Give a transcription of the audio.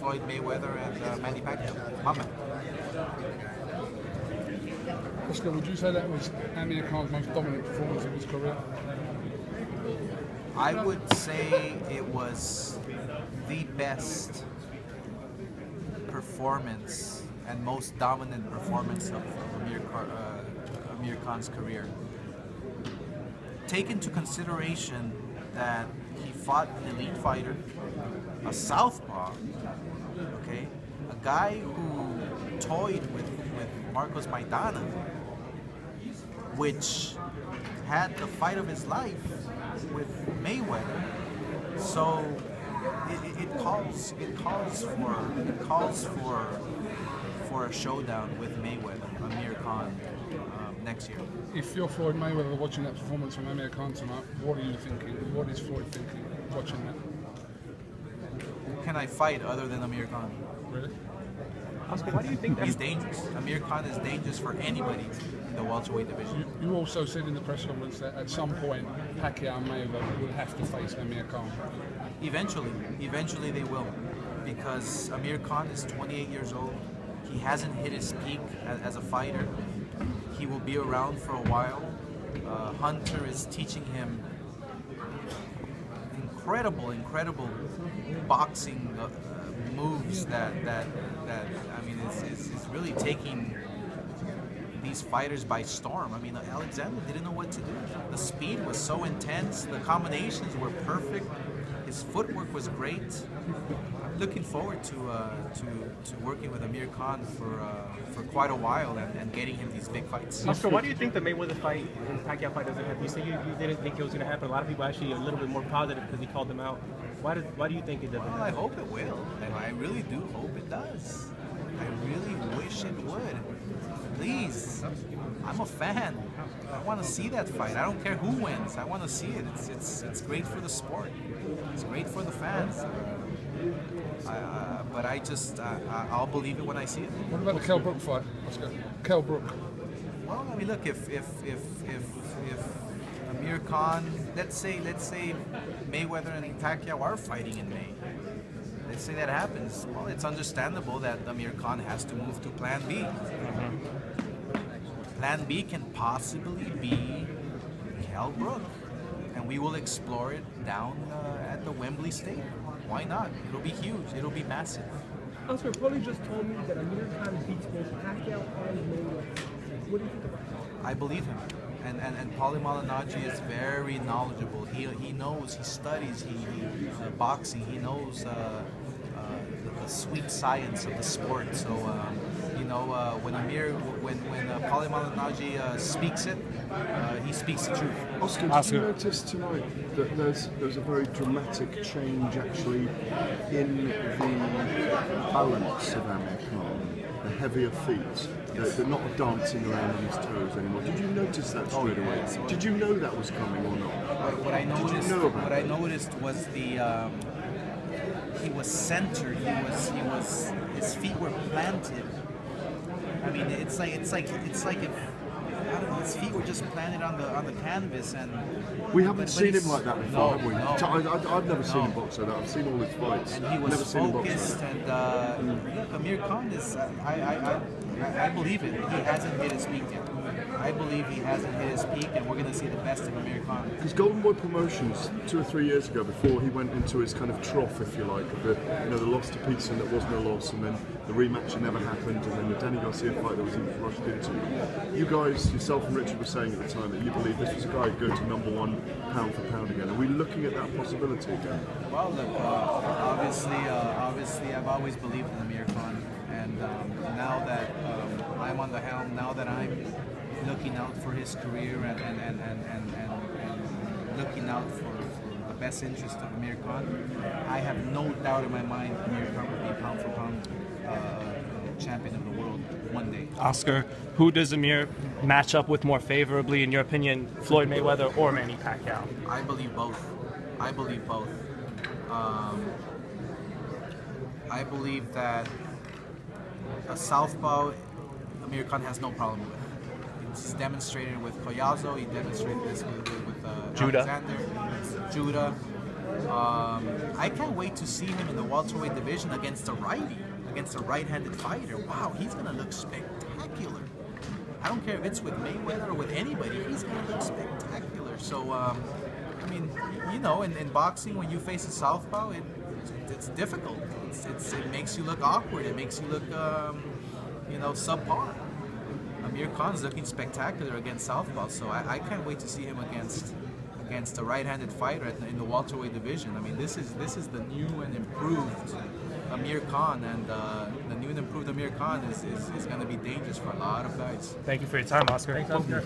Floyd Mayweather and Manny Pacquiao. My man. Oscar, would you say that was Amir Khan's most dominant performance of his career? I would say it was the best performance and most dominant performance of Amir Khan's career. Take into consideration that he fought an elite fighter, a southpaw, okay, a guy who toyed with Marcos Maidana, which had the fight of his life with Mayweather. So it calls for a showdown with Mayweather, Amir Khan, next year. If you're Floyd Mayweather watching that performance from Amir Khan tonight, what are you thinking? What is Floyd thinking watching that? Who can I fight other than Amir Khan? Really? Oscar, why do you think that? He's dangerous. Amir Khan is dangerous for anybody in the welterweight division. You also said in the press conference that at some point Pacquiao and Mayweather will have to face Amir Khan. Eventually they will, because Amir Khan is 28 years old. He hasn't hit his peak as a fighter. He will be around for a while. Hunter is teaching him incredible boxing moves that I mean, it's really taking these fighters by storm. I mean, Alexander didn't know what to do. The speed was so intense. The combinations were perfect. His footwork was great. I'm looking forward to working with Amir Khan for quite a while and getting him these big fights. Oscar, why do you think the Mayweather fight and Pacquiao fight doesn't happen? You said you didn't think it was going to happen. A lot of people actually are a little bit more positive because he called them out. Why do you think it doesn't happen? Well, I hope it will. I really do hope it does. I really wish it would. Please, I'm a fan. I want to see that fight. I don't care who wins. I want to see it. It's great for the sport. It's great for the fans. But I'll believe it when I see it. What about the Kell Brook fight, Oscar? Kell Brook. Well, I mean, look, if Amir Khan, let's say Mayweather and Pacquiao are fighting in May. Let's say that happens. Well, it's understandable that Amir Khan has to move to Plan B. Plan B can possibly be Kell Brook, and we will explore it down at the Wembley Stadium. Why not? It'll be huge. It'll be massive. Oscar, Paulie just told me that Amir Khan beats both Pacquiao and Mayweather. What do you think about that? I believe him. And Paulie Malignaggi is very knowledgeable. He knows, he studies boxing. He knows the sweet science of the sport. So when Paulie Malignaggi speaks it, he speaks the truth. Oscar, did you notice tonight that there's a very dramatic change actually in the balance of Amir Khan, the heavier feet? They're not dancing around on his toes anymore. Did you notice that straight away? Did you know that was coming or not? What I noticed was he was centered. His feet were planted. I mean, it's like if I don't know, his feet were just planted on the canvas, and we haven't seen him like that before, have we? No. I've never seen him box like that. I've seen all his fights. And he was focused, and Amir Khan is. I believe it. He hasn't hit his peak yet. I believe he hasn't hit his peak, and we're going to see the best of Amir Khan. Because Golden Boy Promotions 2 or 3 years ago, before he went into his kind of trough, if you like, of the loss to Peterson that wasn't a loss, and then the rematch never happened, and then the Danny Garcia fight that was even rushed into. You guys, yourself and Richard, were saying at the time that you believe this was a guy who'd go to #1 pound for pound again. Are we looking at that possibility again? Well, look, obviously, I've always believed in Amir Khan, and now that I'm on the helm, now that I'm looking out for his career and looking out for the best interest of Amir Khan, I have no doubt in my mind Amir Khan will be pound for pound champion of the world one day. Oscar, who does Amir match up with more favorably, in your opinion, Floyd Mayweather or Manny Pacquiao? I believe both. I believe that a southpaw Amir Khan has no problem with. He's demonstrated with Hoya, he demonstrated this with Alexander, Judah. I can't wait to see him in the welterweight division against a righty, against a right-handed fighter. Wow, he's gonna look spectacular. I don't care if it's with Mayweather or with anybody, he's gonna look spectacular. So, I mean, you know, in boxing, when you face a southpaw, it's difficult. It makes you look awkward. It makes you look, you know, subpar. Amir Khan's looking spectacular against southpaw, so I can't wait to see him against a right-handed fighter in the welterweight division. I mean, this is the new and improved Amir Khan, and the new and improved Amir Khan is going to be dangerous for a lot of guys. Thank you for your time, Oscar. Thanks, Oscar.